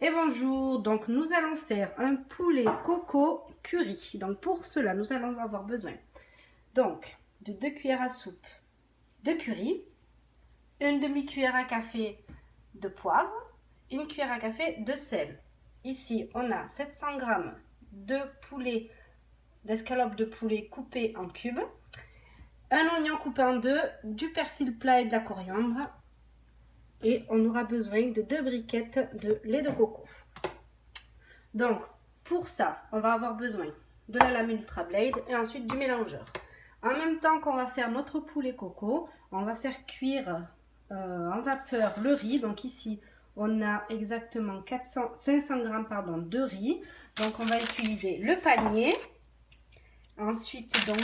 Et bonjour, donc nous allons faire un poulet coco curry. Donc pour cela, nous allons avoir besoin donc de 2 cuillères à soupe de curry, une demi-cuillère à café de poivre, une cuillère à café de sel. Ici, on a 700 g de poulet, d'escalope de poulet coupé en cubes, un oignon coupé en deux, du persil plat et de la coriandre. Et on aura besoin de 2 briquettes de lait de coco. Donc, pour ça, on va avoir besoin de la lame Ultra Blade et ensuite du mélangeur. En même temps qu'on va faire notre poulet coco, on va faire cuire en vapeur le riz. Donc ici, on a exactement 500 g de riz. Donc, on va utiliser le panier. Ensuite, donc,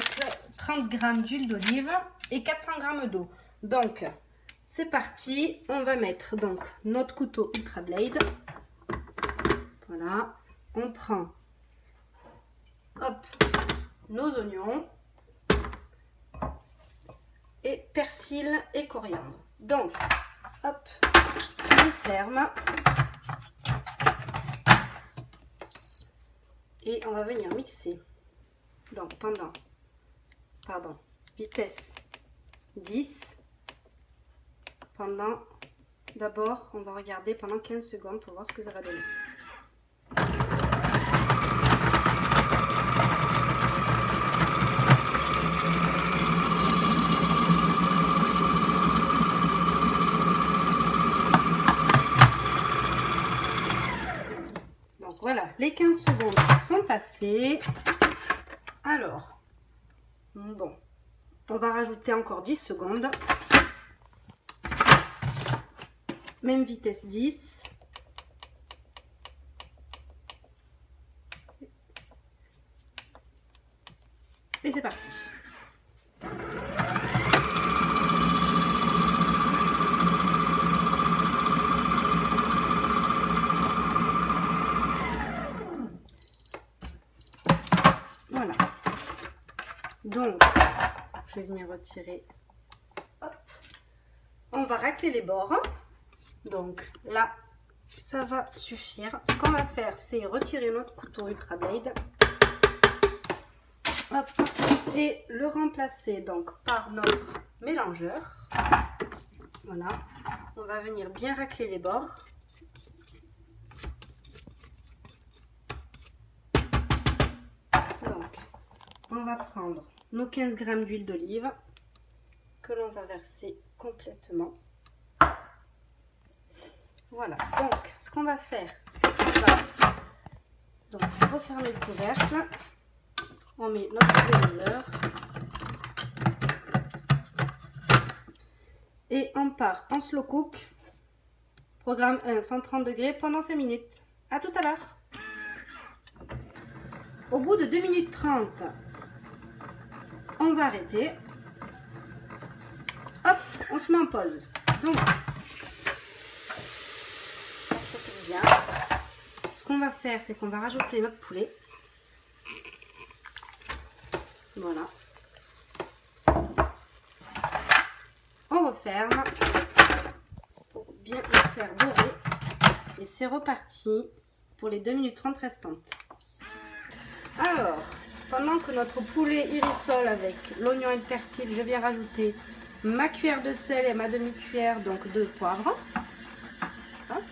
30 g d'huile d'olive et 400 g d'eau. Donc, c'est parti, on va mettre donc notre couteau Ultra Blade. Voilà, on prend hop, nos oignons et persil et coriandre. Donc, hop, on ferme et on va venir mixer. Donc, vitesse 10. D'abord, on va regarder pendant 15 secondes pour voir ce que ça va donner. Donc voilà, les 15 secondes sont passées. Alors, bon, on va rajouter encore 10 secondes. Même vitesse 10. Et c'est parti. Voilà. Donc, je vais venir retirer. Hop. On va racler les bords. Donc là, ça va suffire. Ce qu'on va faire, c'est retirer notre couteau Ultra Blade. Hop, et le remplacer donc par notre mélangeur. Voilà. On va venir bien racler les bords. Donc, on va prendre nos 15 g d'huile d'olive que l'on va verser complètement. Voilà, donc ce qu'on va faire, c'est qu'on va donc refermer le couvercle. On met notre doseur et on part en slow cook. Programme 1, 130 degrés pendant 5 minutes. A tout à l'heure. Au bout de 2 minutes 30, on va arrêter. Hop, on se met en pause. Donc, bien. Ce qu'on va faire, c'est qu'on va rajouter notre poulet. Voilà. On referme pour bien le faire dorer. Et c'est reparti pour les 2 minutes 30 restantes. Alors, pendant que notre poulet irrissole avec l'oignon et le persil, je viens rajouter ma cuillère de sel et ma demi-cuillère donc de poivre. Hop.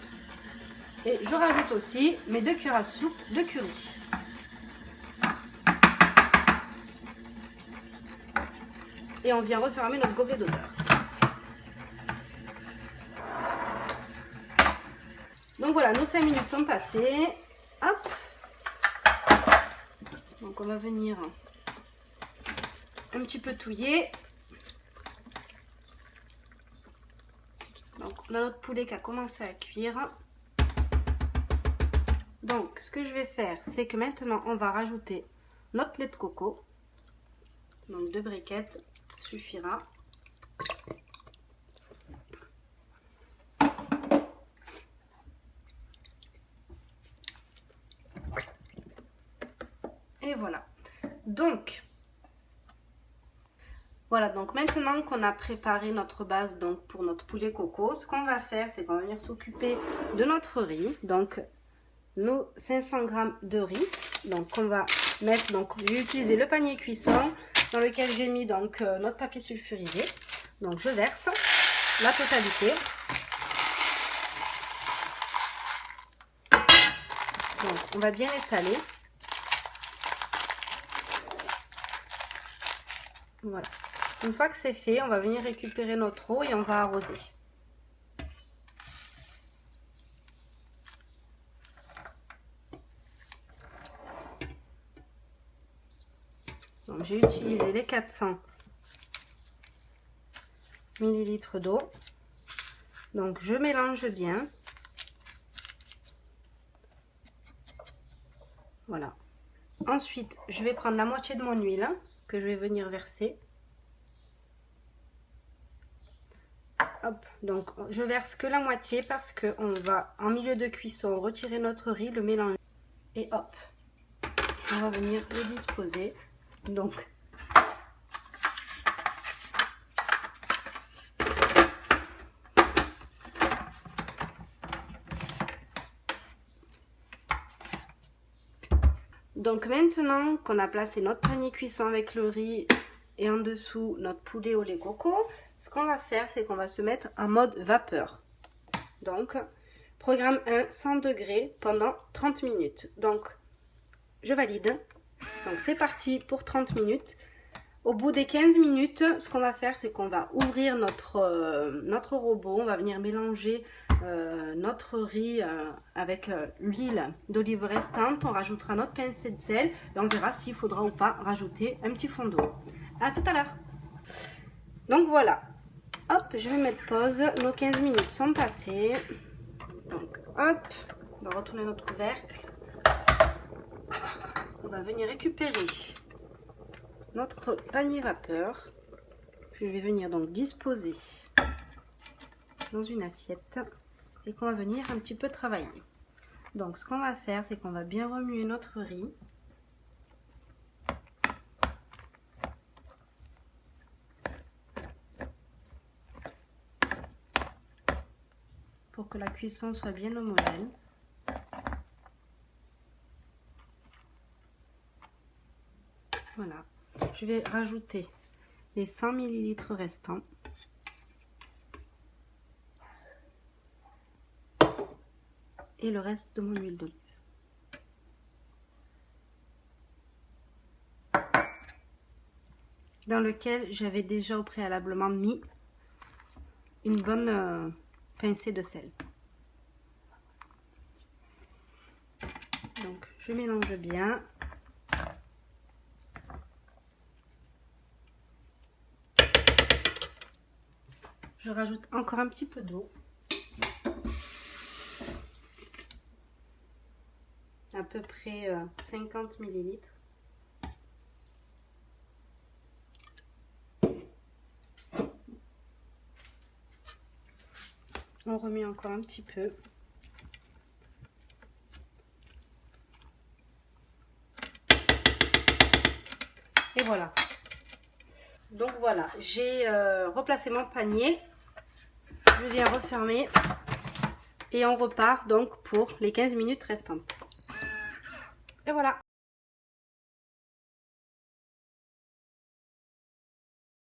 Et je rajoute aussi mes 2 cuillères à soupe de curry. Et on vient refermer notre gobelet doseur. Donc voilà, nos 5 minutes sont passées. Hop. Donc on va venir un petit peu touiller. Donc on a notre poulet qui a commencé à cuire. Donc, ce que je vais faire, c'est que maintenant, on va rajouter notre lait de coco. Donc, 2 briquettes suffira. Et voilà. Donc, Voilà, donc maintenant qu'on a préparé notre base donc pour notre poulet coco, ce qu'on va faire, c'est qu'on va venir s'occuper de notre riz. Donc nos 500 g de riz. Donc on va mettre, donc j'ai utilisé le panier cuisson dans lequel j'ai mis donc notre papier sulfurisé. Donc je verse la totalité. Donc on va bien étaler. Voilà. Une fois que c'est fait, on va venir récupérer notre eau et on va arroser. Donc j'ai utilisé les 400 ml d'eau. Donc je mélange bien. Voilà. Ensuite, je vais prendre la moitié de mon huile que je vais venir verser. Hop, donc je verse que la moitié parce que on va en milieu de cuisson retirer notre riz, le mélanger et hop, on va venir le disposer. Donc maintenant qu'on a placé notre panier cuisson avec le riz et en dessous notre poulet au lait coco, ce qu'on va faire, c'est qu'on va se mettre en mode vapeur. Donc programme 1, 100 degrés pendant 30 minutes. Donc je valide. Donc c'est parti pour 30 minutes. Au bout des 15 minutes, ce qu'on va faire, c'est qu'on va ouvrir notre robot. On va venir mélanger notre riz avec l'huile d'olive restante. On rajoutera notre pincée de sel et on verra s'il faudra ou pas rajouter un petit fond d'eau. À tout à l'heure. Donc voilà. Hop, je vais mettre pause. Nos 15 minutes sont passées. Donc hop, on va retourner notre couvercle. On va venir récupérer notre panier vapeur. Je vais venir donc disposer dans une assiette et qu'on va venir un petit peu travailler. Donc ce qu'on va faire, c'est qu'on va bien remuer notre riz. Pour que la cuisson soit bien homogène. Voilà. Je vais rajouter les 100 ml restants. Et le reste de mon huile d'olive. Dans lequel j'avais déjà au préalablement mis une bonne pincée de sel. Donc je mélange bien. Je rajoute encore un petit peu d'eau. À peu près 50 ml. On remet encore un petit peu. Et voilà. Donc voilà, j'ai replacé mon panier. Je viens refermer. Et on repart donc pour les 15 minutes restantes. Et voilà.